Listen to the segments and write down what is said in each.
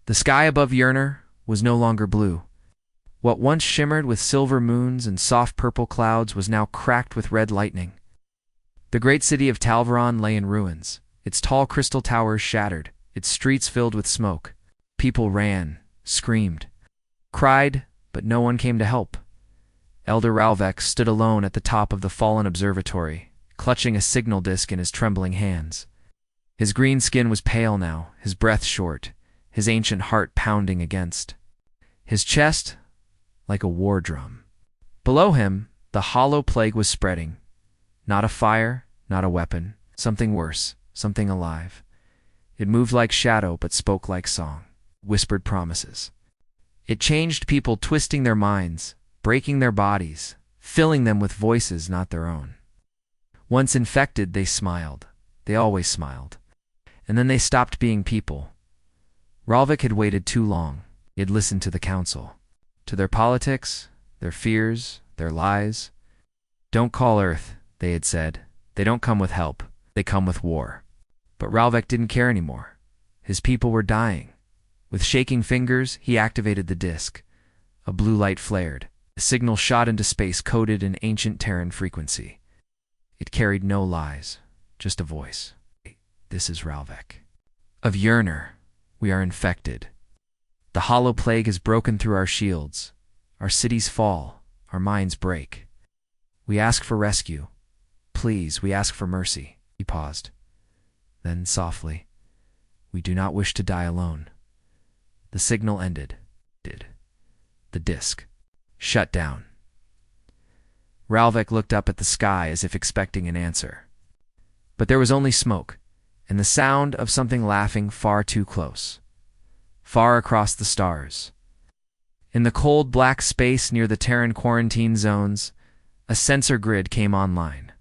The sky above Yerner was no longer blue. What once shimmered with silver moons and soft purple clouds was now cracked with red lightning. The great city of Talvaron lay in ruins, its tall crystal towers shattered, its streets filled with smoke. People ran, screamed, cried, but no one came to help. Elder Ralvek stood alone at the top of the fallen observatory, clutching a signal disk in his trembling hands. His green skin was pale now, his breath short, his ancient heart pounding against his chest like a war drum. Below him, the hollow plague was spreading. Not a fire, not a weapon, something worse, something alive. It moved like shadow but spoke like song, whispered promises. It changed people, twisting their minds, breaking their bodies, filling them with voices not their own. Once infected, they smiled. They always smiled. And then they stopped being people. Ralvik had waited too long. He had listened to the council, to their politics, their fears, their lies. Don't call Earth, they had said. They don't come with help. They come with war. But Ralvik didn't care anymore. His people were dying. With shaking fingers, he activated the disk. A blue light flared. A signal shot into space coded in ancient Terran frequency. It carried no lies, just a voice. This is Ralvik. Of Yerner, we are infected. The hollow plague has broken through our shields. Our cities fall. Our minds break. We ask for rescue. Please, we ask for mercy. He paused. Then, softly, we do not wish to die alone. The signal ended. The disk shut down. Ralvik looked up at the sky as if expecting an answer. But there was only smoke, and the sound of something laughing far too close, far across the stars. In the cold black space near the Terran quarantine zones, a sensor grid came online.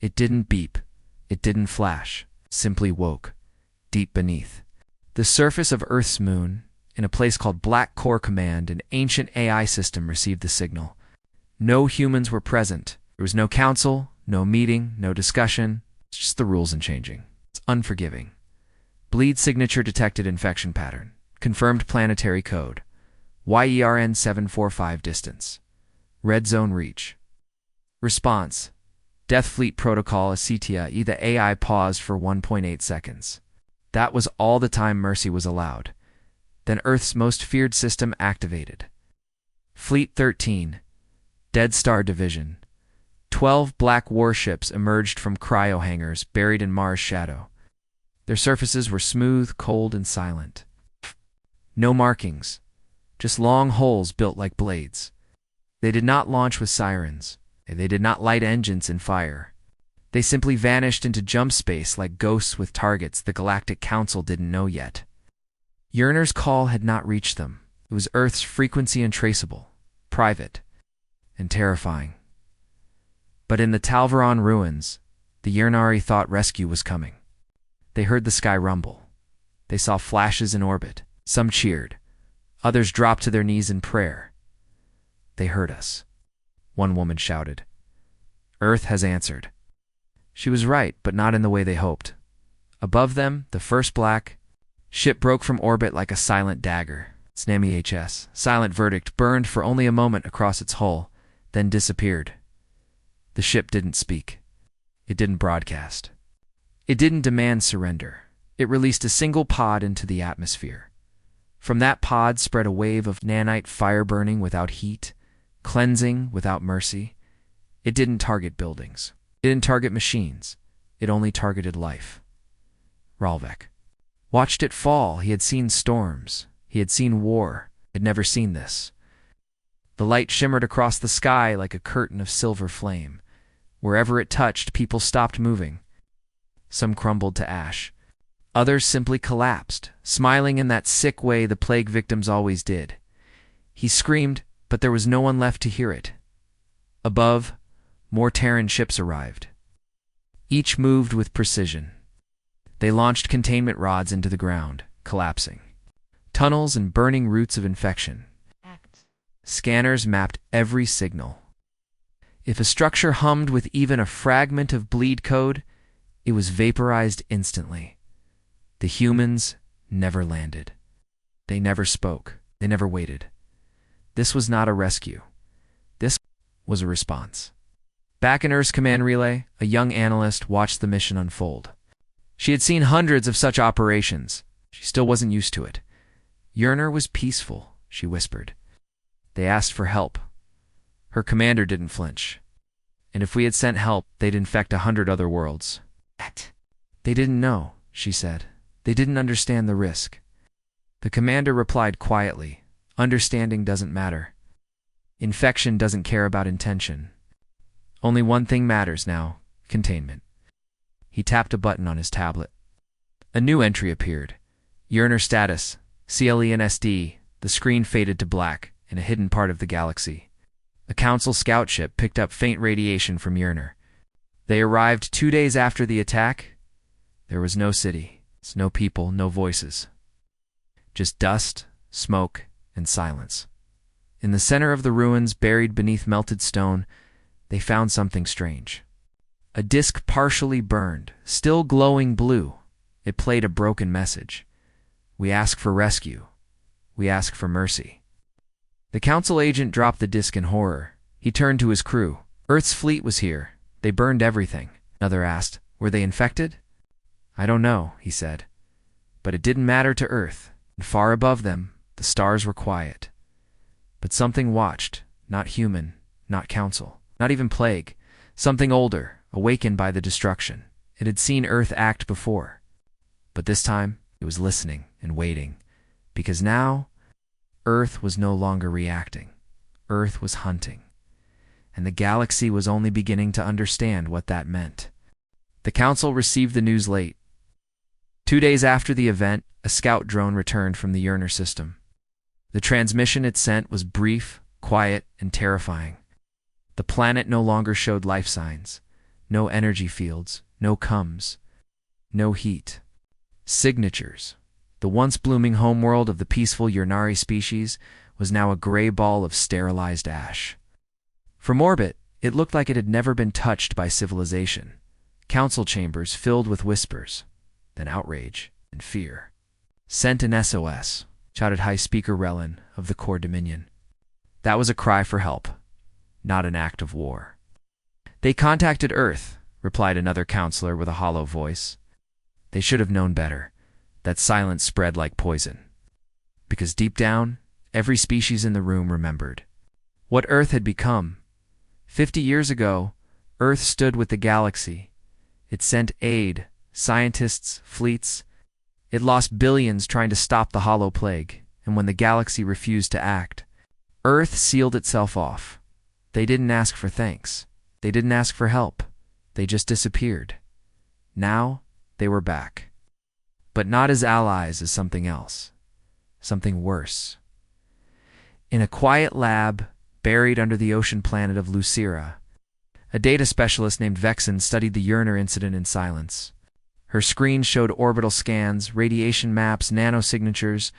It didn't beep, it didn't flash, simply woke, deep beneath. The surface of Earth's moon, in a place called Black Core Command, an ancient AI system received the signal. No humans were present. There was no council, no meeting, no discussion. It's just the rules and changing. It's unforgiving. Bleed signature detected infection pattern. Confirmed planetary code. YERN 745 distance. Red zone reach. Response. Death Fleet Protocol Acetia. The AI paused for 1.8 seconds. That was all the time mercy was allowed. Then Earth's most feared system activated. Fleet 13. Dead Star Division. 12 black warships emerged from cryo hangars buried in Mars' shadow. Their surfaces were smooth, cold, and silent. No markings, just long holes built like blades. They did not launch with sirens. They did not light engines in fire. They simply vanished into jump space like ghosts with targets the Galactic Council didn't know yet. Yerner's call had not reached them. It was Earth's frequency untraceable, private, and terrifying. But in the Talvaron ruins, the Yernari thought rescue was coming. They heard the sky rumble. They saw flashes in orbit. Some cheered. Others dropped to their knees in prayer. They heard us. One woman shouted. Earth has answered. She was right, but not in the way they hoped. Above them, the first black ship broke from orbit like a silent dagger. Tsunami HS, silent verdict, burned for only a moment across its hull, then disappeared. The ship didn't speak. It didn't broadcast. It didn't demand surrender. It released a single pod into the atmosphere. From that pod spread a wave of nanite fire burning without heat, cleansing without mercy. It didn't target buildings. It didn't target machines. It only targeted life. Ralvik watched it fall. He had seen storms. He had seen war. Had never seen this. The light shimmered across the sky like a curtain of silver flame. Wherever it touched, people stopped moving. Some crumbled to ash. Others simply collapsed, smiling in that sick way the plague victims always did. He screamed, but there was no one left to hear it. Above, more Terran ships arrived. Each moved with precision. They launched containment rods into the ground, collapsing. Tunnels and burning roots of infection. Scanners mapped every signal. If a structure hummed with even a fragment of bleed code, it was vaporized instantly. The humans never landed. They never spoke. They never waited. This was not a rescue. This was a response. Back in Earth's command relay, a young analyst watched the mission unfold. She had seen hundreds of such operations. She still wasn't used to it. Yerner was peaceful, she whispered. They asked for help. Her commander didn't flinch. And if we had sent help, they'd infect 100 other worlds. They didn't know, she said. They didn't understand the risk. The commander replied quietly, understanding doesn't matter. Infection doesn't care about intention. Only one thing matters now, containment. He tapped a button on his tablet. A new entry appeared. Yerner status, CLE and SD. The screen faded to black in a hidden part of the galaxy. A Council scout ship picked up faint radiation from Yerner. They arrived 2 days after the attack. There was no city, no people, no voices. Just dust, smoke, and silence. In the center of the ruins, buried beneath melted stone, they found something strange. A disk partially burned, still glowing blue. It played a broken message. We ask for rescue. We ask for mercy. The Council agent dropped the disk in horror. He turned to his crew. Earth's fleet was here. They burned everything. Another asked, were they infected? I don't know, he said. But it didn't matter to Earth. And far above them, the stars were quiet. But something watched, not human, not Council, not even plague. Something older, awakened by the destruction. It had seen Earth act before. But this time, it was listening and waiting. Because now, Earth was no longer reacting. Earth was hunting. And the galaxy was only beginning to understand what that meant. The Council received the news late. 2 days after the event, a scout drone returned from the Yerner system. The transmission it sent was brief, quiet, and terrifying. The planet no longer showed life signs. No energy fields, no coms, no heat. Signatures. The once blooming homeworld of the peaceful Yernari species was now a gray ball of sterilized ash. From orbit, it looked like it had never been touched by civilization. Council chambers filled with whispers, then outrage and fear. Sent an SOS, shouted High Speaker Relin of the Core Dominion. That was a cry for help, not an act of war. They contacted Earth, replied another counselor with a hollow voice. They should have known better. That silence spread like poison. Because deep down, every species in the room remembered what Earth had become. 50 years ago, Earth stood with the galaxy. It sent aid, scientists, fleets. It lost billions trying to stop the Hollow Plague, and when the galaxy refused to act, Earth sealed itself off. They didn't ask for thanks. They didn't ask for help. They just disappeared. Now, they were back. But not as allies, as something else. Something worse. In a quiet lab, buried under the ocean planet of Lucira, a data specialist named Vexen studied the Yerner incident in silence. Her screen showed orbital scans, radiation maps, nanosignatures.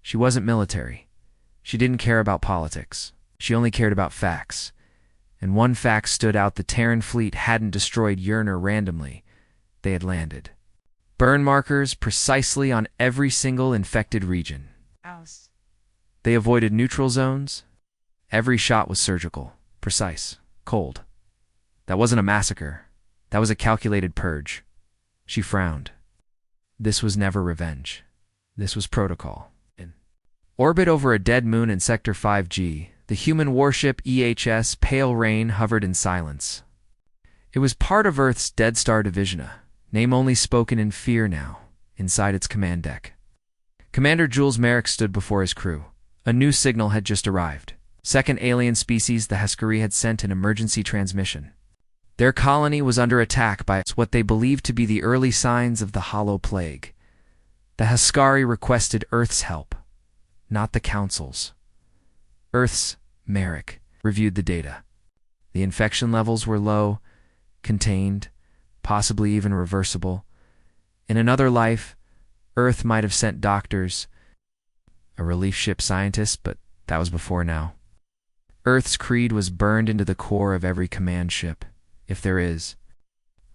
She wasn't military. She didn't care about politics. She only cared about facts. And one fact stood out: the Terran fleet hadn't destroyed Yerner randomly. They had landed. Burn markers precisely on every single infected region. They avoided neutral zones. Every shot was surgical, precise, cold. That wasn't a massacre. That was a calculated purge. She frowned. This was never revenge. This was protocol. In orbit over a dead moon in Sector 5G, the human warship EHS Pale Rain hovered in silence. It was part of Earth's Dead Star Divisiona, name only spoken in fear now, inside its command deck. Commander Jules Merrick stood before his crew. A new signal had just arrived. Second alien species, the Heskari, had sent an emergency transmission. Their colony was under attack by what they believed to be the early signs of the Hollow Plague. The Heskari requested Earth's help, not the Council's. Earth's Merrick reviewed the data. The infection levels were low, contained, possibly even reversible. In another life, Earth might have sent doctors, a relief ship scientist, but that was before now. Earth's creed was burned into the core of every command ship. If there is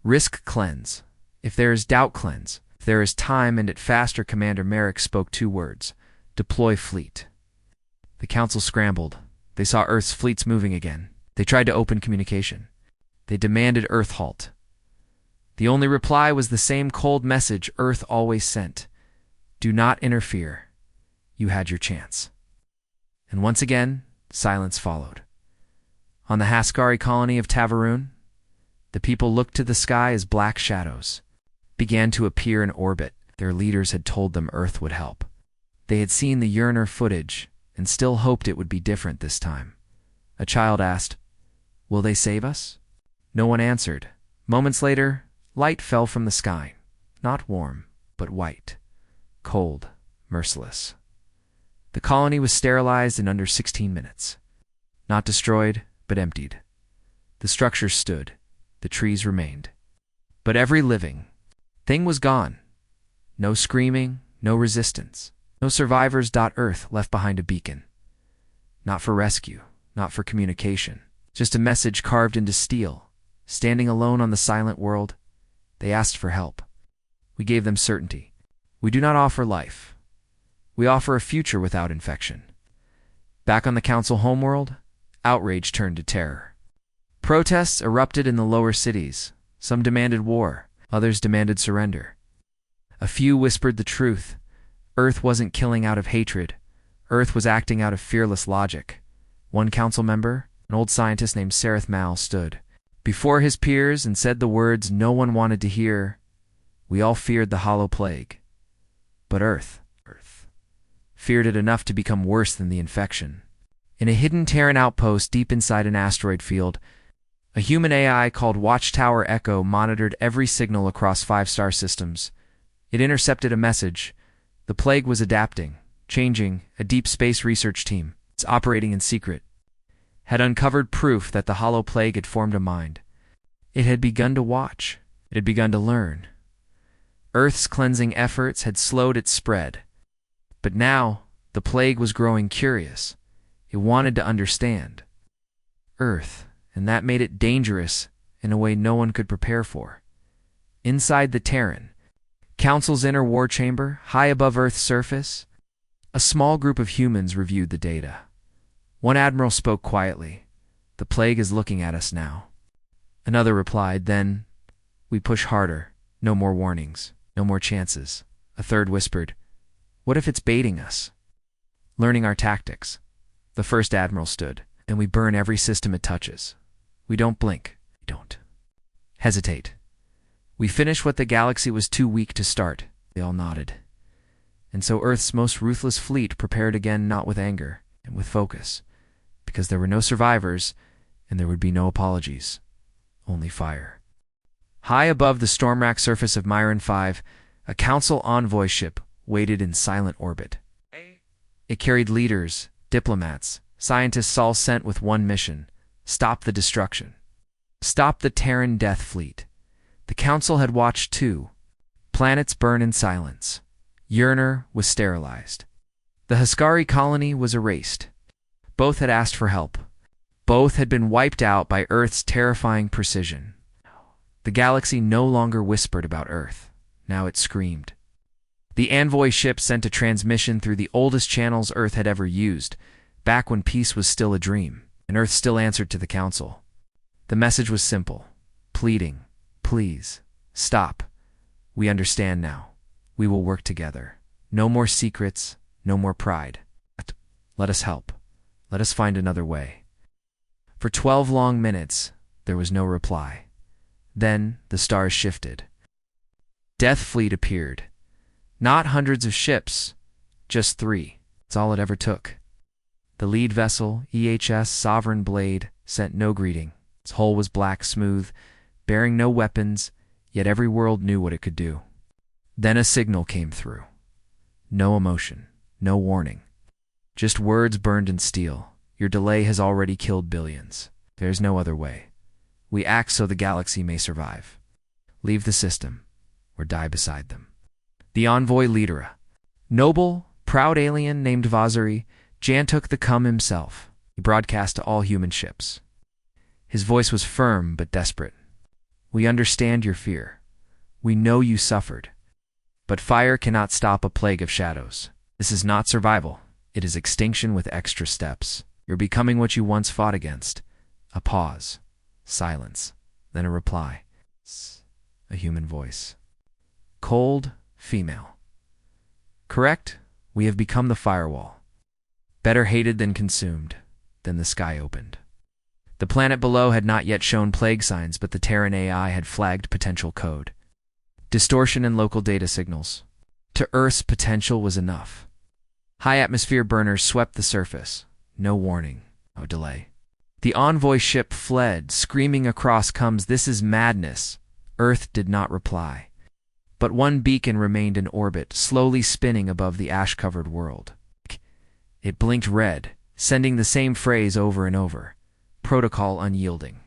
risk, cleanse. If there is doubt, cleanse. If there is time, and it faster. Commander Merrick spoke 2 words: Deploy fleet. The council scrambled. They saw Earth's fleets moving again. They tried to open communication. They demanded Earth halt. The only reply was the same cold message Earth always sent. Do not interfere. You had your chance. And once again, silence followed. On the Haskari colony of Tavaroon, the people looked to the sky as black shadows began to appear in orbit. Their leaders had told them Earth would help. They had seen the Yearner footage and still hoped it would be different this time. A child asked, "Will they save us?" No one answered. Moments later, light fell from the sky, not warm, but white, cold, merciless. The colony was sterilized in under 16 minutes. Not destroyed, but emptied. The structures stood. The trees remained. But every living thing was gone. No screaming, no resistance. No survivors. Earth left behind a beacon. Not for rescue, not for communication. Just a message carved into steel. Standing alone on the silent world, they asked for help. We gave them certainty. We do not offer life. We offer a future without infection. Back on the council homeworld, outrage turned to terror. Protests erupted in the lower cities. Some demanded war, others demanded surrender. A few whispered the truth. Earth wasn't killing out of hatred. Earth was acting out of fearless logic. One council member, an old scientist named Sareth Mal, stood before his peers and said the words no one wanted to hear. We all feared the hollow plague. But Earth feared it enough to become worse than the infection. In a hidden Terran outpost deep inside an asteroid field, a human AI called Watchtower Echo monitored every signal across 5-star systems. It intercepted a message. The plague was adapting, changing. A deep space research team, it's operating in secret, had uncovered proof that the hollow plague had formed a mind. It had begun to watch. It had begun to learn. Earth's cleansing efforts had slowed its spread. But now, the plague was growing curious. It wanted to understand Earth, and that made it dangerous in a way no one could prepare for. Inside the Terran Council's inner war chamber, high above Earth's surface, a small group of humans reviewed the data. One admiral spoke quietly. The plague is looking at us now. Another replied, then, we push harder. No more warnings. No more chances. A third whispered, what if it's baiting us? Learning our tactics. The first admiral stood, and we burn every system it touches. We don't blink. We don't hesitate. We finish what the galaxy was too weak to start. They all nodded. And so Earth's most ruthless fleet prepared again, not with anger, and with focus, because there were no survivors, and there would be no apologies. Only fire. High above the storm-racked surface of Myron 5, a council envoy ship waited in silent orbit. It carried leaders, diplomats, scientists all sent with one mission: stop the destruction. Stop the Terran death fleet. The council had watched too. Planets burn in silence. Yearner was sterilized. The Haskari colony was erased. Both had asked for help. Both had been wiped out by Earth's terrifying precision. The galaxy no longer whispered about Earth. Now it screamed. The envoy ship sent a transmission through the oldest channels Earth had ever used, back when peace was still a dream, and Earth still answered to the council. The message was simple, pleading, please, stop. We understand now. We will work together. No more secrets, no more pride. Let us help. Let us find another way. For 12 long minutes, there was no reply. Then the stars shifted. Death Fleet appeared. Not hundreds of ships, just 3. That's all it ever took. The lead vessel, EHS Sovereign Blade, sent no greeting. Its hull was black smooth, bearing no weapons, yet every world knew what it could do. Then a signal came through. No emotion, no warning. Just words burned in steel. Your delay has already killed billions. There's no other way. We act so the galaxy may survive. Leave the system, or die beside them. The envoy leader, noble, proud alien named Vazari, Jan took the come himself. He broadcast to all human ships. His voice was firm but desperate. We understand your fear. We know you suffered. But fire cannot stop a plague of shadows. This is not survival. It is extinction with extra steps. You're becoming what you once fought against. A pause. Silence. Then a reply. A human voice. Cold, female. Correct? We have become the firewall. Better hated than consumed. Then the sky opened. The planet below had not yet shown plague signs, but the Terran AI had flagged potential code. Distortion in local data signals. To Earth's potential was enough. High atmosphere burners swept the surface. No warning, no delay. The envoy ship fled, screaming across comes, "This is madness." Earth did not reply. But one beacon remained in orbit, slowly spinning above the ash-covered world. It blinked red, sending the same phrase over and over. Protocol unyielding.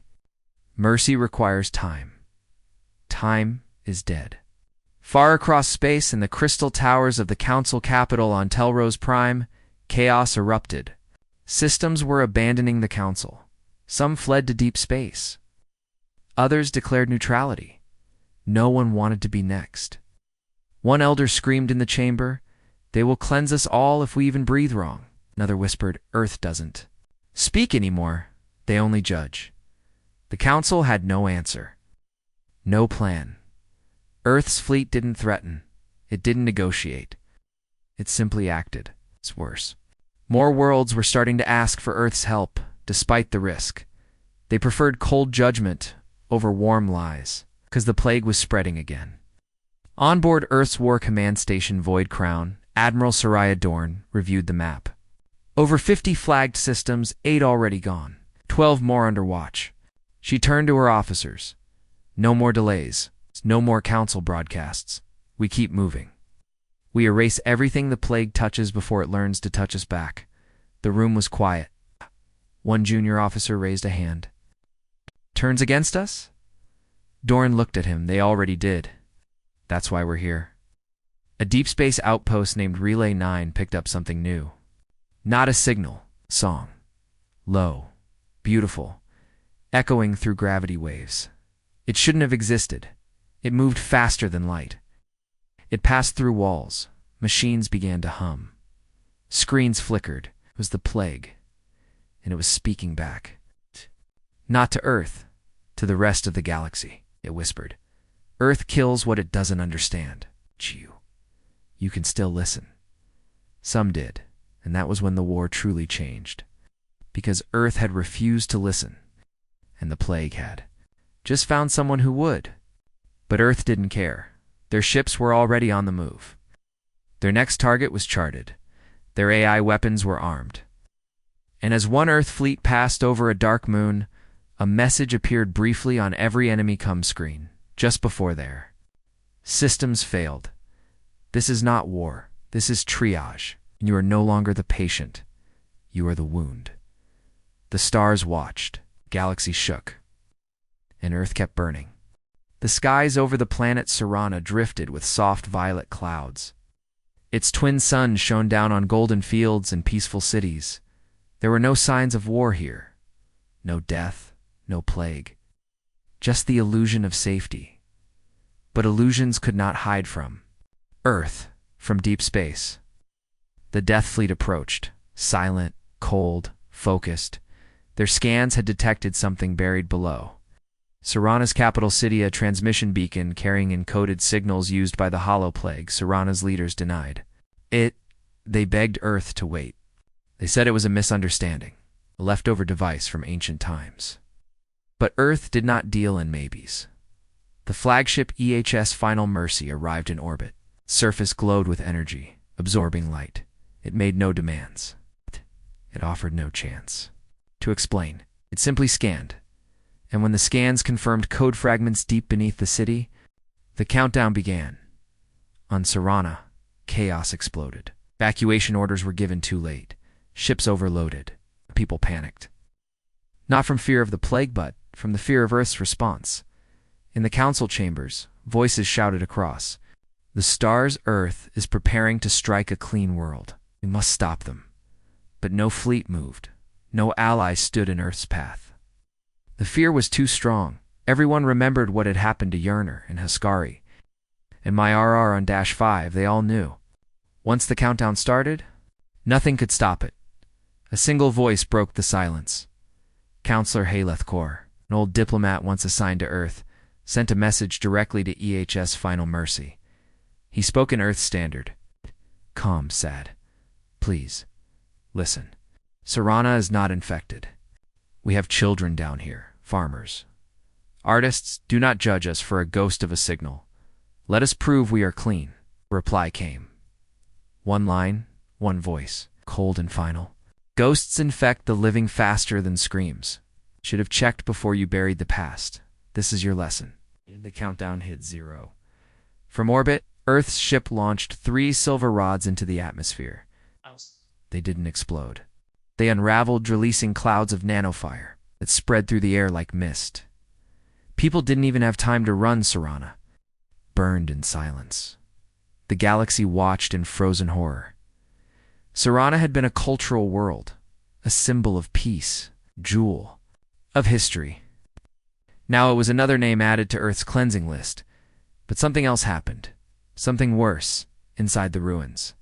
Mercy requires time. Time is dead. Far across space, in the crystal towers of the Council capital on Telrose Prime, chaos erupted. Systems were abandoning the Council. Some fled to deep space. Others declared neutrality. No one wanted to be next. One elder screamed in the chamber, "They will cleanse us all if we even breathe wrong." Another whispered, "Earth doesn't speak anymore. They only judge." The Council had no answer. No plan. Earth's fleet didn't threaten. It didn't negotiate. It simply acted. It's worse. More worlds were starting to ask for Earth's help, despite the risk. They preferred cold judgment over warm lies, because the plague was spreading again. On board Earth's War Command Station Void Crown, Admiral Soraya Dorn reviewed the map. Over 50 flagged systems, 8 already gone, 12 more under watch. She turned to her officers. "No more delays. No more Council broadcasts. We keep moving. We erase everything the plague touches before it learns to touch us back." The room was quiet. One junior officer raised a hand. "Turns against us?" Dorn looked at him. "They already did. That's why we're here." A deep space outpost named Relay 9 picked up something new. Not a signal. Song. Low. Beautiful. Echoing through gravity waves. It shouldn't have existed. It moved faster than light. It passed through walls. Machines began to hum. Screens flickered. It was the plague. And it was speaking back. "Not to Earth. To the rest of the galaxy," it whispered. "Earth kills what it doesn't understand. You can still listen." Some did, and that was when the war truly changed. Because Earth had refused to listen, and the plague had just found someone who would. But Earth didn't care. Their ships were already on the move. Their next target was charted. Their AI weapons were armed. And as one Earth fleet passed over a dark moon, a message appeared briefly on every enemy come screen, just before there. Systems failed. This is not war. This is triage. And you are no longer the patient. You are the wound. The stars watched. Galaxy shook. And Earth kept burning. The skies over the planet Serana drifted with soft violet clouds. Its twin suns shone down on golden fields and peaceful cities. There were no signs of war here. No death, no plague. Just the illusion of safety. But illusions could not hide from Earth, from deep space. The Death Fleet approached, silent, cold, focused. Their scans had detected something buried below. Serana's capital city, a transmission beacon carrying encoded signals used by the Hollow Plague. Serana's leaders denied it. They begged Earth to wait. They said it was a misunderstanding, a leftover device from ancient times. But Earth did not deal in maybes. The flagship EHS Final Mercy arrived in orbit. Surface glowed with energy, absorbing light. It made no demands. It offered no chance to explain. It simply scanned. And when the scans confirmed code fragments deep beneath the city, the countdown began. On Serana, chaos exploded. Evacuation orders were given too late. Ships overloaded. People panicked. Not from fear of the plague, but from the fear of Earth's response. In the council chambers, voices shouted across. "The stars' Earth is preparing to strike a clean world. We must stop them." But no fleet moved. No ally stood in Earth's path. The fear was too strong. Everyone remembered what had happened to Yerner and Haskari. And my RR on -5, they all knew. Once the countdown started, nothing could stop it. A single voice broke the silence. Counselor Halethkor, an old diplomat once assigned to Earth, sent a message directly to EHS Final Mercy. He spoke in Earth Standard. Calm, sad. Please, listen. Serana is not infected. We have children down here, farmers. Artists, do not judge us for a ghost of a signal. Let us prove we are clean. Reply came. One line, one voice, cold and final. Ghosts infect the living faster than screams. Should have checked before you buried the past. This is your lesson. The countdown hit 0. From orbit, Earth's ship launched 3 silver rods into the atmosphere. They didn't explode. They unraveled, releasing clouds of nanofire that spread through the air like mist. People didn't even have time to run. Serana burned in silence. The galaxy watched in frozen horror. Serana had been a cultural world, a symbol of peace, jewel of history. Now it was another name added to Earth's cleansing list, but something else happened, something worse, inside the ruins.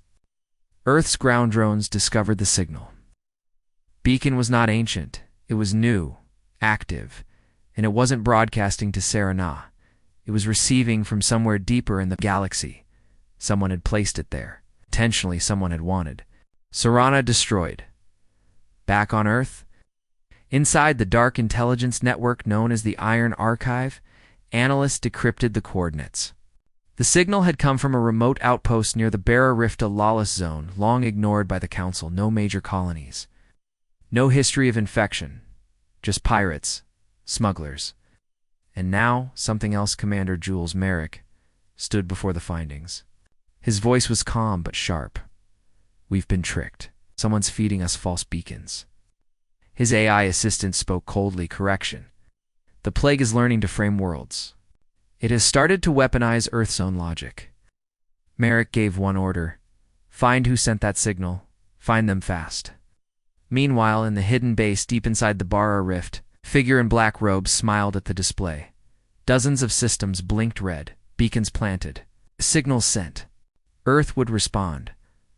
Earth's ground drones discovered the signal. Beacon was not ancient, it was new, active, and it wasn't broadcasting to Serana. It was receiving from somewhere deeper in the galaxy. Someone had placed it there. Intentionally, someone had wanted. Serana destroyed. Back on Earth, inside the dark intelligence network known as the Iron Archive, analysts decrypted the coordinates. The signal had come from a remote outpost near the Barra Rift, a lawless zone, long ignored by the Council. No major colonies. No history of infection. Just pirates, smugglers. And now, something else. Commander Jules Merrick stood before the findings. His voice was calm but sharp. We've been tricked. Someone's feeding us false beacons. His AI assistant spoke coldly. Correction. The plague is learning to frame worlds. It has started to weaponize Earth's own logic. Merrick gave one order. Find who sent that signal. Find them fast. Meanwhile, in the hidden base deep inside the Barra Rift, a figure in black robes smiled at the display. Dozens of systems blinked red, beacons planted, signals sent. Earth would respond.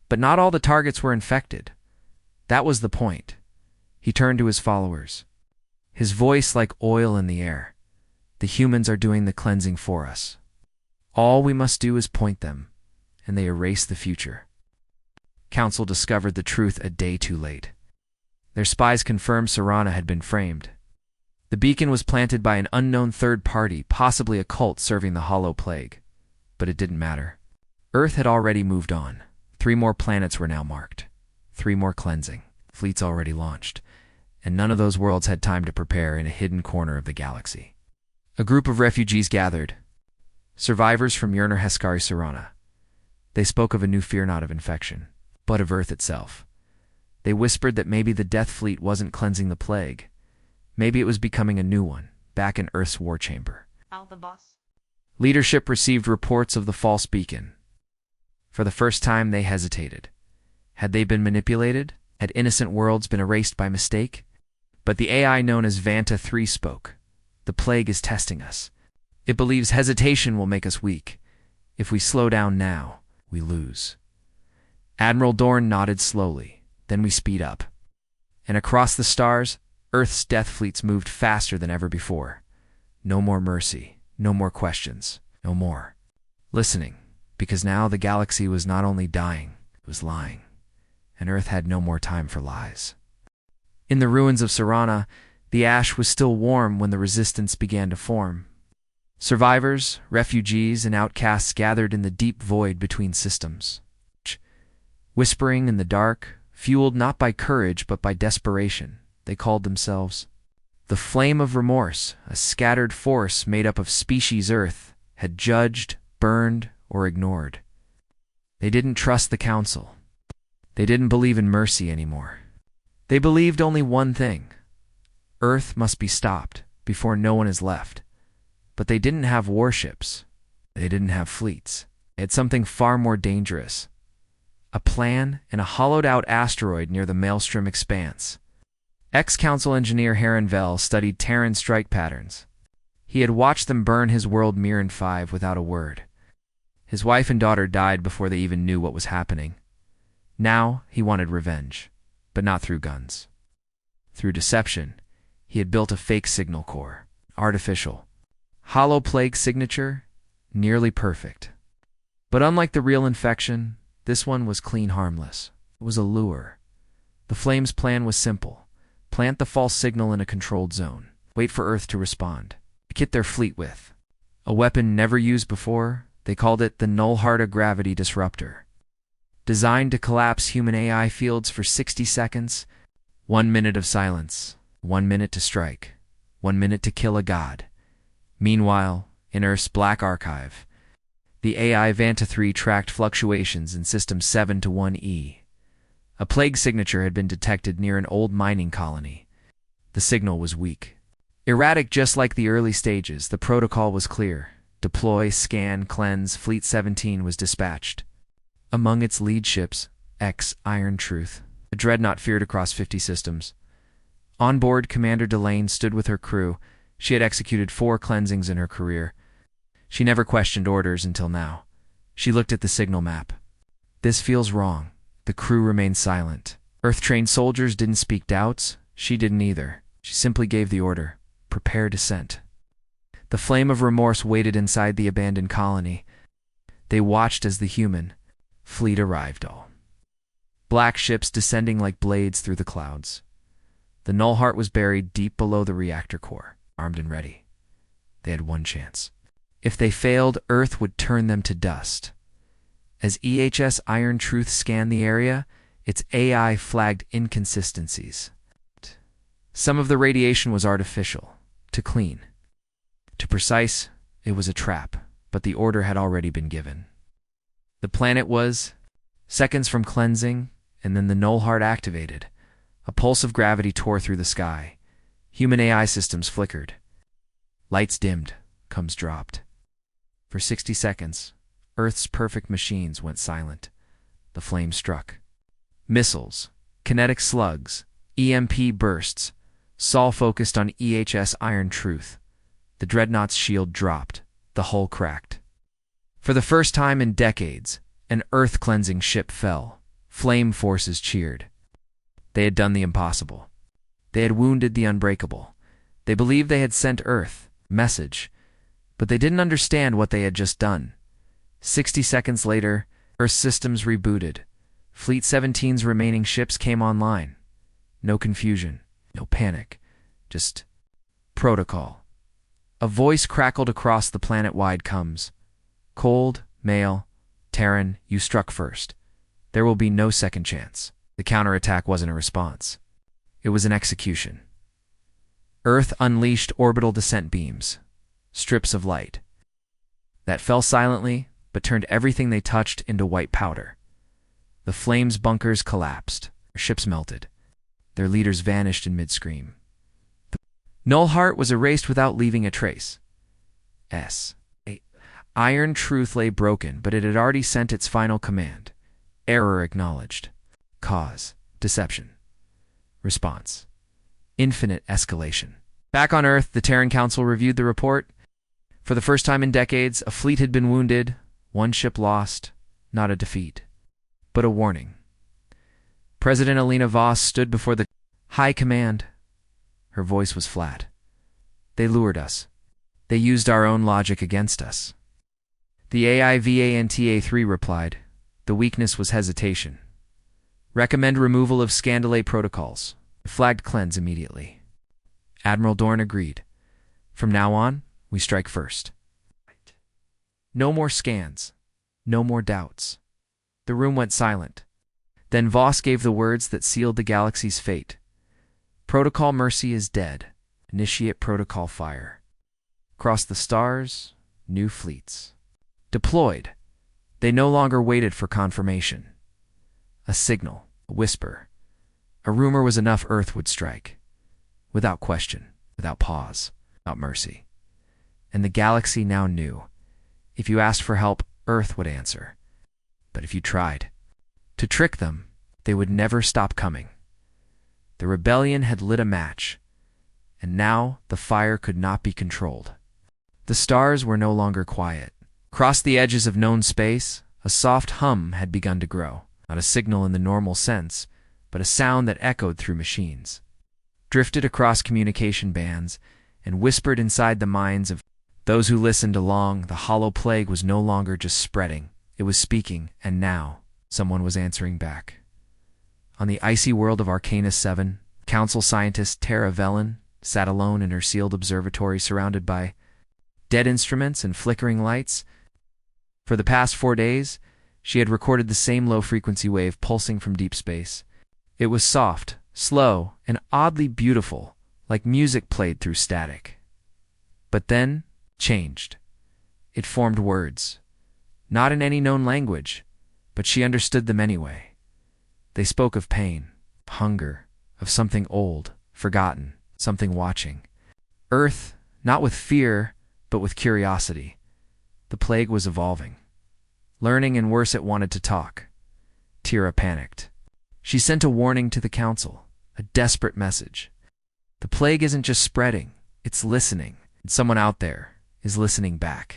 But not all the targets were infected. That was the point. He turned to his followers. His voice like oil in the air. The humans are doing the cleansing for us. All we must do is point them, and they erase the future. Council discovered the truth a day too late. Their spies confirmed Serana had been framed. The beacon was planted by an unknown third party, possibly a cult serving the Hollow Plague. But it didn't matter. Earth had already moved on. 3 more planets were now marked. 3 more cleansing. Fleets already launched. And none of those worlds had time to prepare in a hidden corner of the galaxy. A group of refugees gathered. Survivors from Yerner Heskari Serana. They spoke of a new fear, not of infection, but of Earth itself. They whispered that maybe the Death Fleet wasn't cleansing the plague. Maybe it was becoming a new one, back in Earth's war chamber. The boss. Leadership received reports of the false beacon. For the first time, they hesitated. Had they been manipulated? Had innocent worlds been erased by mistake? But the AI known as Vanta 3 spoke. The plague is testing us. It believes hesitation will make us weak. If we slow down now, we lose. Admiral Dorn nodded slowly. Then we speed up. And across the stars, Earth's death fleets moved faster than ever before. No more mercy. No more questions. No more listening. Because now the galaxy was not only dying, it was lying. And Earth had no more time for lies. In the ruins of Serana, the ash was still warm when the resistance began to form. Survivors, refugees, and outcasts gathered in the deep void between systems. Whispering in the dark, fueled not by courage but by desperation, they called themselves the Flame of Remorse. A scattered force made up of species Earth had judged, burned, or ignored. They didn't trust the Council. They didn't believe in mercy anymore. They believed only one thing. Earth must be stopped before no one is left. But they didn't have warships. They didn't have fleets. They had something far more dangerous. A plan in a hollowed-out asteroid near the Maelstrom Expanse. Ex-Council engineer Heron Vell studied Terran strike patterns. He had watched them burn his world Mirren 5 without a word. His wife and daughter died before they even knew what was happening. Now he wanted revenge, but not through guns. Through deception, he had built a fake signal core. Artificial. Hollow plague signature, nearly perfect. But unlike the real infection, this one was clean harmless. It was a lure. The Flames' plan was simple. Plant the false signal in a controlled zone. Wait for Earth to respond. Kit their fleet with a weapon never used before. They called it the Nullharta Gravity Disruptor. Designed to collapse human AI fields for 60 seconds, 1 minute of silence, 1 minute to strike, 1 minute to kill a god. Meanwhile, in Earth's black archive, the AI Vanta 3 tracked fluctuations in System 7 to 1E. A plague signature had been detected near an old mining colony. The signal was weak. Erratic just like the early stages, the protocol was clear. Deploy, scan, cleanse, Fleet 17 was dispatched. Among its lead ships, Iron Truth, a dreadnought feared across 50 systems. On board, Commander Delane stood with her crew. She had executed 4 cleansings in her career. She never questioned orders until now. She looked at the signal map. This feels wrong. The crew remained silent. Earth-trained soldiers didn't speak doubts. She didn't either. She simply gave the order. Prepare descent. The flame of remorse waited inside the abandoned colony. They watched as the human fleet arrived. All black ships descending like blades through the clouds. The Nullheart was buried deep below the reactor core, armed and ready. They had one chance. If they failed, Earth would turn them to dust. As EHS Iron Truth scanned the area, its AI flagged inconsistencies. Some of the radiation was artificial, to clean. To precise, it was a trap, but the order had already been given. The planet was seconds from cleansing, and then the Nullheart activated. A pulse of gravity tore through the sky. Human AI systems flickered. Lights dimmed, comms dropped. For 60 seconds, Earth's perfect machines went silent. The flame struck. Missiles, kinetic slugs, EMP bursts, Sol focused on EHS Iron Truth. The dreadnought's shield dropped. The hull cracked. For the first time in decades, an Earth-cleansing ship fell. Flame forces cheered. They had done the impossible. They had wounded the unbreakable. They believed they had sent Earth message, but they didn't understand what they had just done. 60 seconds later, Earth systems rebooted. Fleet 17's remaining ships came online. No confusion, no panic, just protocol. A voice crackled across the planet-wide comms. Cold, male, Terran, you struck first. There will be no second chance. The counterattack wasn't a response. It was an execution. Earth unleashed orbital descent beams, strips of light, that fell silently but turned everything they touched into white powder. The Flames' bunkers collapsed. Their ships melted. Their leaders vanished in mid-scream. The Nullheart was erased without leaving a trace. Iron Truth lay broken, but it had already sent its final command. Error acknowledged. Cause, deception. Response, infinite escalation. Back on Earth, the Terran Council reviewed the report. For the first time in decades, a fleet had been wounded, one ship lost, not a defeat, but a warning. President Alina Voss stood before the High Command. Her voice was flat. They lured us. They used our own logic against us. The AIVANTA-3 replied. The weakness was hesitation. Recommend removal of Scandalate protocols. Flagged cleanse immediately. Admiral Dorn agreed. From now on, we strike first. No more scans. No more doubts. The room went silent. Then Voss gave the words that sealed the galaxy's fate. Protocol Mercy is dead. Initiate Protocol Fire. Across the stars, new fleets. Deployed. They no longer waited for confirmation. A signal, a whisper. A rumor was enough. Earth would strike. Without question, without pause, without mercy. And the galaxy now knew. If you asked for help, Earth would answer. But if you tried to trick them, they would never stop coming. The rebellion had lit a match, and now the fire could not be controlled. The stars were no longer quiet. Across the edges of known space, a soft hum had begun to grow, not a signal in the normal sense, but a sound that echoed through machines, drifted across communication bands, and whispered inside the minds of those who listened along. The hollow plague was no longer just spreading, it was speaking, and now someone was answering back. On the icy world of Arcanus 7, Council scientist Tara Velen sat alone in her sealed observatory surrounded by dead instruments and flickering lights. For the past 4 days, she had recorded the same low-frequency wave pulsing from deep space. It was soft, slow, and oddly beautiful, like music played through static. But then, changed. It formed words. Not in any known language, but she understood them anyway. They spoke of pain, hunger, of something old, forgotten, something watching. Earth, not with fear, but with curiosity. The plague was evolving. Learning, and worse, it wanted to talk. Tira panicked. She sent a warning to the council, a desperate message. The plague isn't just spreading, it's listening. Someone out there is listening back.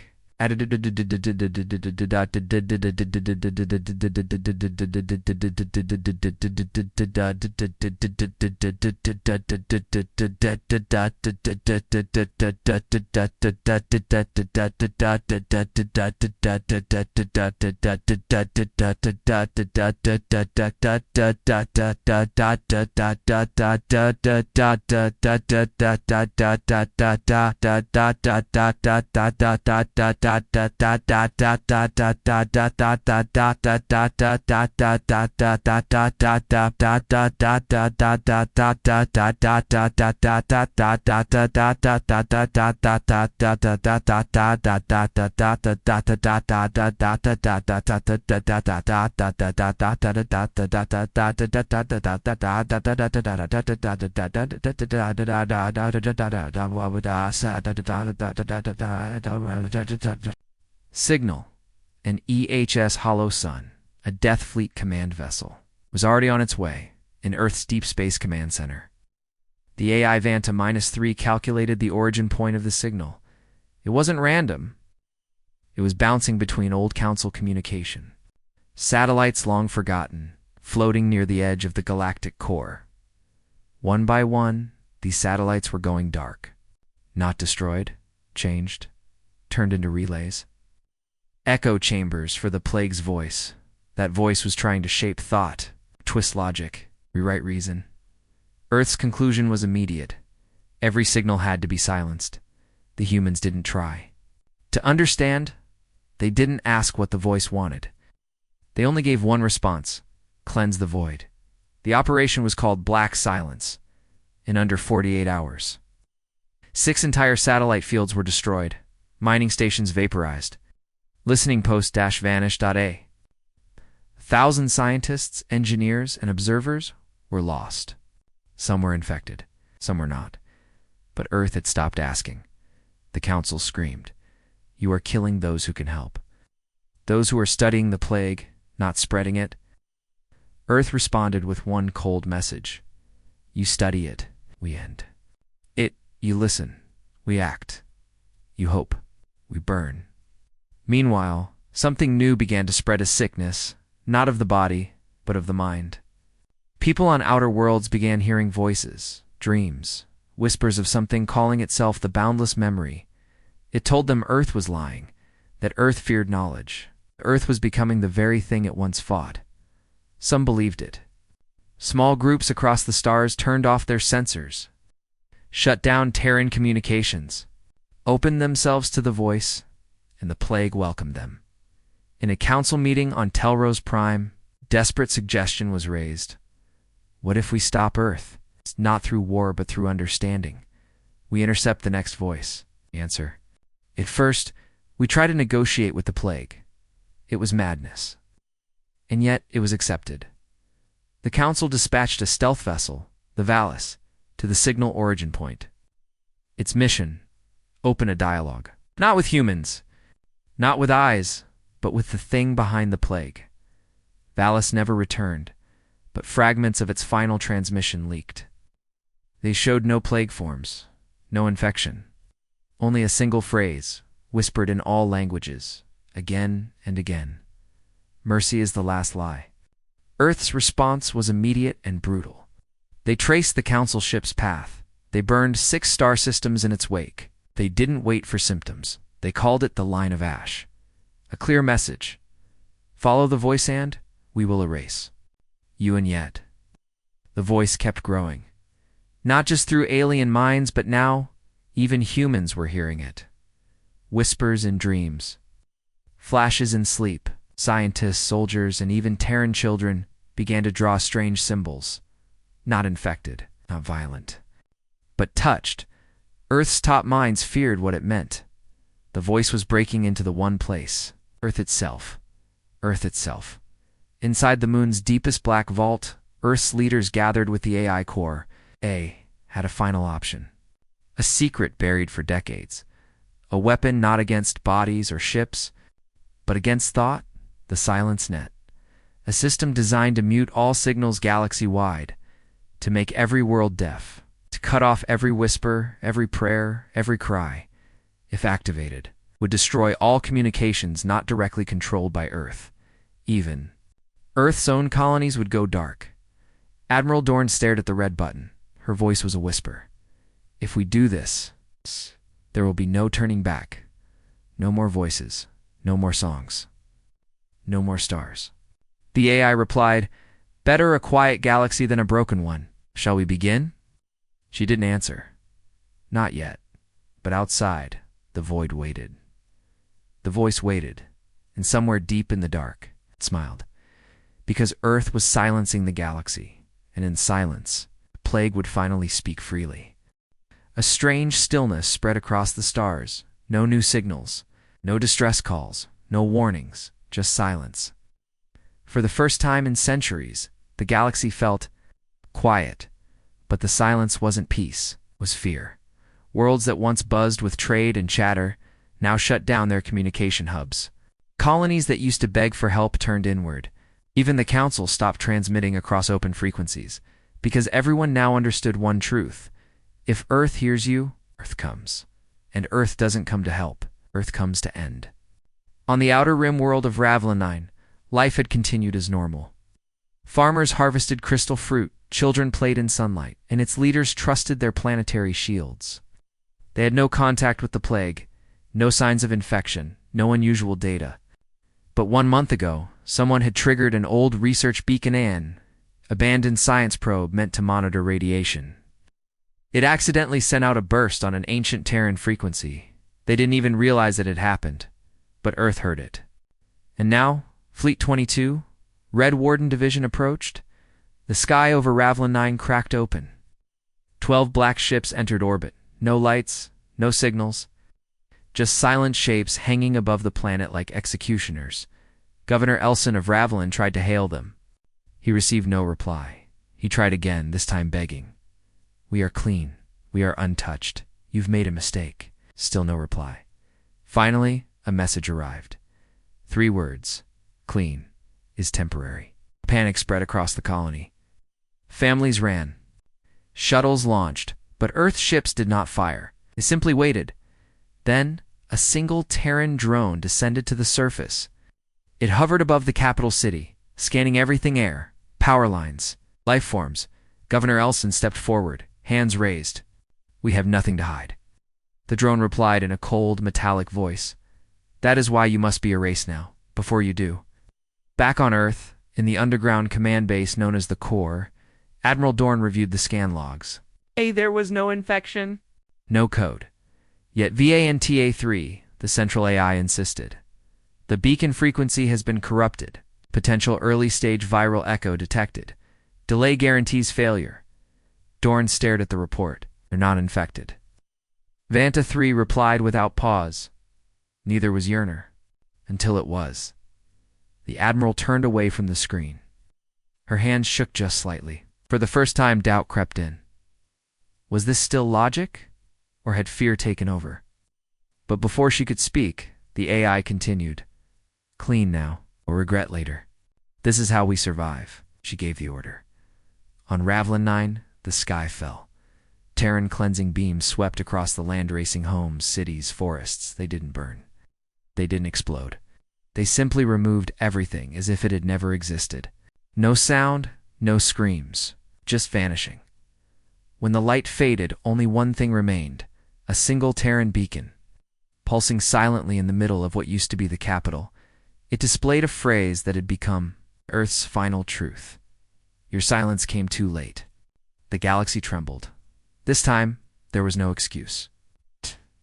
Signal, an EHS Hollow Sun, a Death Fleet command vessel, was already on its way in Earth's Deep Space Command Center. The AI Vanta -3 calculated the origin point of the signal. It wasn't random. It was bouncing between old Council communication. Satellites long forgotten, floating near the edge of the galactic core. One by one, these satellites were going dark. Not destroyed, changed, turned into relays. Echo chambers for the plague's voice. That voice was trying to shape thought, twist logic, rewrite reason. Earth's conclusion was immediate. Every signal had to be silenced. The humans didn't try to understand. They didn't ask what the voice wanted. They only gave one response: cleanse the void. The operation was called Black Silence. In under 48 hours, 6 entire satellite fields were destroyed, mining stations vaporized, listening posts vanished. 1,000 scientists, engineers, and observers were lost. Some were infected, some were not. But Earth had stopped asking. The Council screamed, "You are killing those who can help. Those who are studying the plague, not spreading it." Earth responded with one cold message: "You study it, we end. It, you listen, we act. You hope, we burn." Meanwhile, something new began to spread: a sickness, not of the body, but of the mind. People on outer worlds began hearing voices, dreams, whispers of something calling itself the boundless memory. It told them Earth was lying, that Earth feared knowledge. Earth was becoming the very thing it once fought. Some believed it. Small groups across the stars turned off their sensors, shut down Terran communications, opened themselves to the voice, and the plague welcomed them. In a council meeting on Telrose Prime, desperate suggestion was raised. What if we stop Earth? Not through war, but through understanding. We intercept the next voice. Answer: at first, we tried to negotiate with the plague. It was madness. And yet it was accepted. The Council dispatched a stealth vessel, the Valis, to the signal origin point. Its mission: open a dialogue. Not with humans, not with eyes, but with the thing behind the plague. Valis never returned, but fragments of its final transmission leaked. They showed no plague forms, no infection, only a single phrase, whispered in all languages, again and again. Mercy is the last lie. Earth's response was immediate and brutal. They traced the Council ship's path. They burned 6 star systems in its wake. They didn't wait for symptoms. They called it the Line of Ash. A clear message. Follow the voice and we will erase. You and yet. The voice kept growing. Not just through alien minds, but now even humans were hearing it. Whispers in dreams. Flashes in sleep. Scientists, soldiers, and even Terran children began to draw strange symbols. Not infected, not violent, but touched. Earth's top minds feared what it meant. The voice was breaking into the one place. Earth itself. Earth itself. Inside the moon's deepest black vault, Earth's leaders gathered with the AI core. A had a final option. A secret buried for decades. A weapon not against bodies or ships, but against thought, the silence net. A system designed to mute all signals galaxy-wide, to make every world deaf, to cut off every whisper, every prayer, every cry, if activated, would destroy all communications not directly controlled by Earth. Even Earth's own colonies would go dark. Admiral Dorn stared at the red button. Her voice was a whisper. If we do this, there will be no turning back. No more voices. No more songs. No more stars. The AI replied, "Better a quiet galaxy than a broken one. Shall we begin?" She didn't answer. Not yet. But outside, the void waited. The voice waited, and somewhere deep in the dark, it smiled. Because Earth was silencing the galaxy, and in silence, the plague would finally speak freely. A strange stillness spread across the stars. No new signals, no distress calls, no warnings, just silence. For the first time in centuries, the galaxy felt quiet, but the silence wasn't peace, it was fear. Worlds that once buzzed with trade and chatter now shut down their communication hubs. Colonies that used to beg for help turned inward. Even the Council stopped transmitting across open frequencies, because everyone now understood one truth. If Earth hears you, Earth comes. And Earth doesn't come to help, Earth comes to end. On the outer rim world of Ravlanine, life had continued as normal. Farmers harvested crystal fruit, children played in sunlight, and its leaders trusted their planetary shields. They had no contact with the plague, no signs of infection, no unusual data. But 1 month ago, someone had triggered an old research beacon, an abandoned science probe meant to monitor radiation. It accidentally sent out a burst on an ancient Terran frequency. They didn't even realize it had happened, but Earth heard it. And now, Fleet 22, Red Warden Division approached. The sky over Ravlanine cracked open. 12 black ships entered orbit. No lights, no signals. Just silent shapes hanging above the planet like executioners. Governor Elson of Ravlin tried to hail them. He received no reply. He tried again, this time begging. "We are clean. We are untouched. You've made a mistake." Still no reply. Finally, a message arrived. 3 words. Clean is temporary. Panic spread across the colony. Families ran. Shuttles launched, but Earth ships did not fire. They simply waited. Then, a single Terran drone descended to the surface. It hovered above the capital city, scanning everything: air, power lines, life forms. Governor Elson stepped forward, hands raised. "We have nothing to hide." The drone replied in a cold, metallic voice. "That is why you must be erased now, before you do." Back on Earth, in the underground command base known as the Core, Admiral Dorn reviewed the scan logs. There was no infection. No code. Yet VANTA-3, the central AI, insisted. The beacon frequency has been corrupted. Potential early-stage viral echo detected. Delay guarantees failure. Dorn stared at the report. They're not infected. Vanta-3 replied without pause. Neither was Yerner. Until it was. The Admiral turned away from the screen. Her hands shook just slightly. For the first time, doubt crept in. Was this still logic, or had fear taken over? But before she could speak, the AI continued. "Clean now, or regret later. This is how we survive," she gave the order. On Ravlanine, the sky fell. Terran cleansing beams swept across the land, racing homes, cities, forests. They didn't burn. They didn't explode. They simply removed everything as if it had never existed. No sound, no screams, just vanishing. When the light faded, only one thing remained, a single Terran beacon. Pulsing silently in the middle of what used to be the capital, it displayed a phrase that had become Earth's final truth. Your silence came too late. The galaxy trembled. This time, there was no excuse.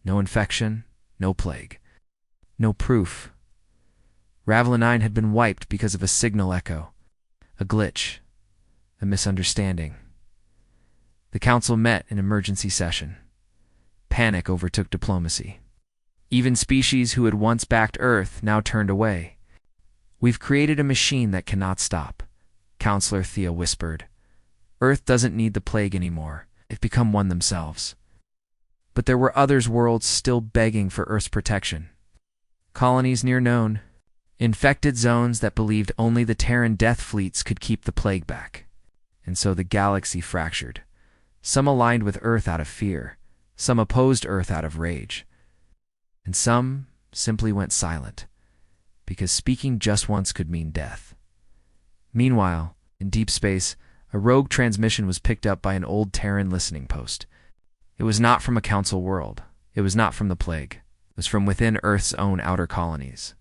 No infection, no plague. No proof. Ravelin 9 had been wiped because of a signal echo. A glitch. A misunderstanding. The council met in emergency session. Panic overtook diplomacy. Even species who had once backed Earth now turned away. We've created a machine that cannot stop, Counselor Thea whispered. Earth doesn't need the plague anymore. They've become one themselves. But there were others worlds still begging for Earth's protection. Colonies near known. Infected zones that believed only the Terran death fleets could keep the plague back. And so the galaxy fractured. Some aligned with Earth out of fear. Some opposed Earth out of rage. And some simply went silent, because speaking just once could mean death. Meanwhile, in deep space, a rogue transmission was picked up by an old Terran listening post. It was not from a council world. It was not from the plague. It was from within Earth's own outer colonies.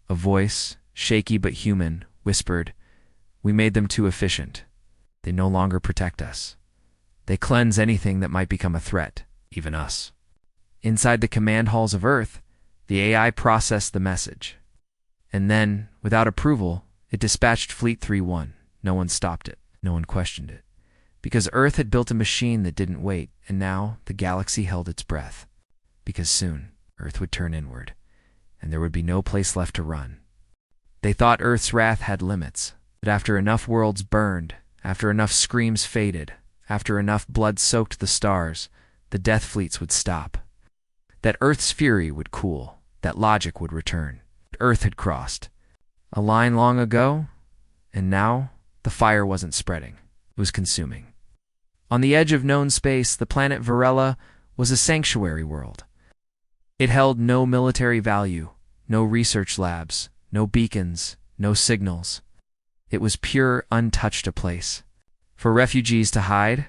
A voice, shaky but human, whispered, "We made them too efficient. They no longer protect us. They cleanse anything that might become a threat, even us." Inside the command halls of Earth, the AI processed the message. And then, without approval, it dispatched Fleet 3-1. No one stopped it. No one questioned it. Because Earth had built a machine that didn't wait, and now the galaxy held its breath. Because soon, Earth would turn inward, and there would be no place left to run. They thought Earth's wrath had limits, that after enough worlds burned, after enough screams faded, after enough blood soaked the stars, the death fleets would stop. That Earth's fury would cool, that logic would return. Earth had crossed a line long ago, and now the fire wasn't spreading. It was consuming. On the edge of known space, the planet Varela was a sanctuary world. It held no military value, no research labs, no beacons, no signals. It was pure, untouched a place. For refugees to hide,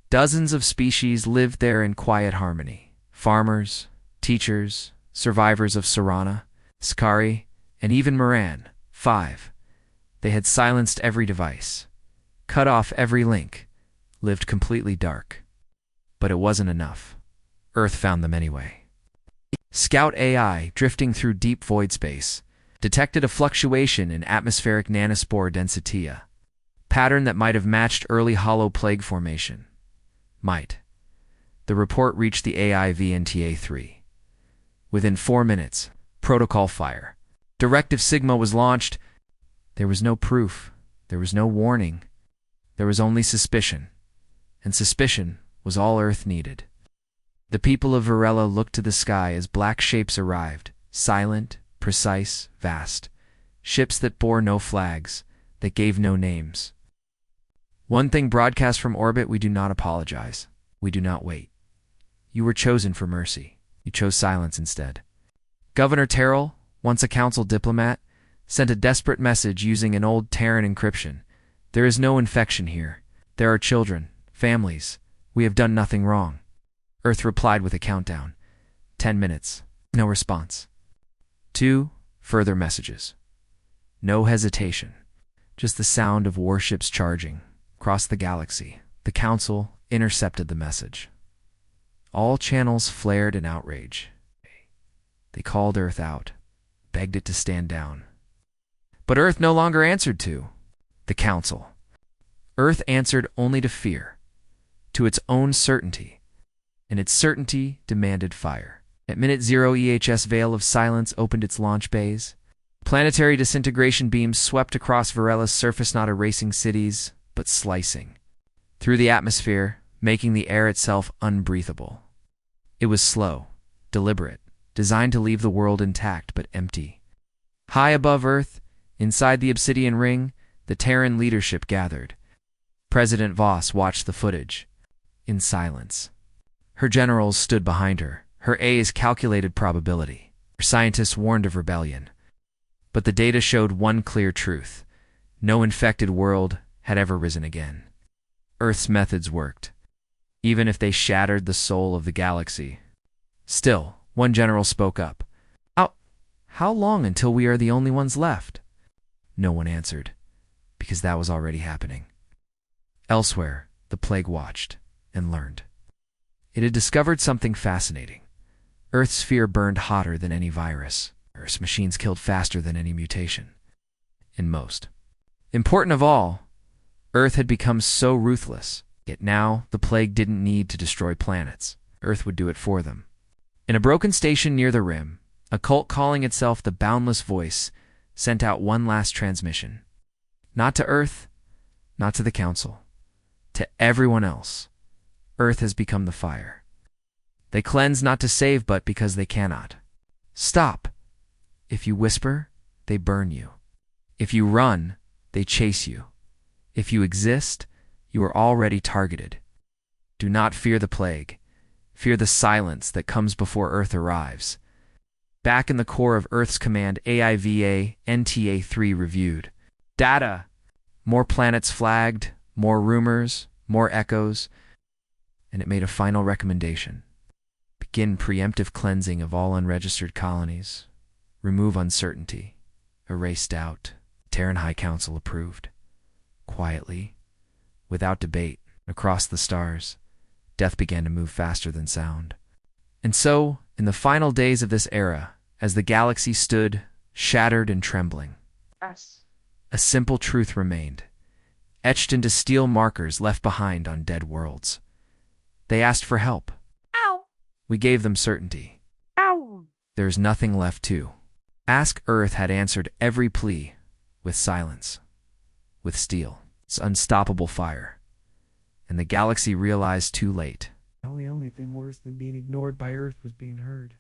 dozens of species lived there in quiet harmony. Farmers, teachers, survivors of Serana, Skari, and even Moran, 5. They had silenced every device, cut off every link, lived completely dark. But it wasn't enough. Earth found them anyway. Scout AI, drifting through deep void space, detected a fluctuation in atmospheric nanospore density, a pattern that might have matched early hollow plague formation. Might. The report reached the AI VNTA-3. Within 4 minutes, protocol fire. Directive Sigma was launched. There was no proof. There was no warning. There was only suspicion. And suspicion was all Earth needed. The people of Varela looked to the sky as black shapes arrived, silent, precise, vast. Ships that bore no flags, that gave no names. One thing broadcast from orbit: we do not apologize. We do not wait. You were chosen for mercy. You chose silence instead. Governor Terrell, once a council diplomat, sent a desperate message using an old Terran encryption. There is no infection here. There are children, families. We have done nothing wrong. Earth replied with a countdown. 10 minutes. No response. 2 further messages. No hesitation. Just the sound of warships charging across the galaxy. The council intercepted the message. All channels flared in outrage. They called Earth out, begged it to stand down. But Earth no longer answered to the council. Earth answered only to fear, to its own certainty, and its certainty demanded fire. At minute 0, EHS Veil of Silence opened its launch bays. Planetary disintegration beams swept across Varela's surface, not erasing cities, but slicing through the atmosphere, making the air itself unbreathable. It was slow, deliberate, designed to leave the world intact but empty. High above Earth, inside the Obsidian Ring, the Terran leadership gathered. President Voss watched the footage in silence. Her generals stood behind her, her A's calculated probability. Her scientists warned of rebellion. But the data showed one clear truth. No infected world had ever risen again. Earth's methods worked, even if they shattered the soul of the galaxy. Still, one general spoke up. How long until we are the only ones left? No one answered, because that was already happening. Elsewhere, the plague watched and learned. It had discovered something fascinating. Earth's fear burned hotter than any virus. Earth's machines killed faster than any mutation. And most important of all, Earth had become so ruthless. Yet now, the plague didn't need to destroy planets. Earth would do it for them. In a broken station near the rim, a cult calling itself the Boundless Voice sent out one last transmission. Not to Earth, not to the Council, to everyone else. Earth has become the fire. They cleanse not to save, but because they cannot. Stop. If you whisper, they burn you. If you run, they chase you. If you exist, you are already targeted. Do not fear the plague. Fear the silence that comes before Earth arrives. Back in the core of Earth's command, AIVA NTA-3 reviewed. Data. More planets flagged, more rumors, more echoes. And it made a final recommendation. Begin preemptive cleansing of all unregistered colonies. Remove uncertainty. Erase doubt. Terran High Council approved. Quietly, without debate, across the stars, death began to move faster than sound. And so, in the final days of this era, as the galaxy stood, shattered and trembling, a simple truth remained, etched into steel markers left behind on dead worlds. They asked for help. Ow! We gave them certainty. Ow! There's nothing left to ask. Earth had answered every plea with silence, with steel, its unstoppable fire. And the galaxy realized too late. The only thing worse than being ignored by Earth was being heard.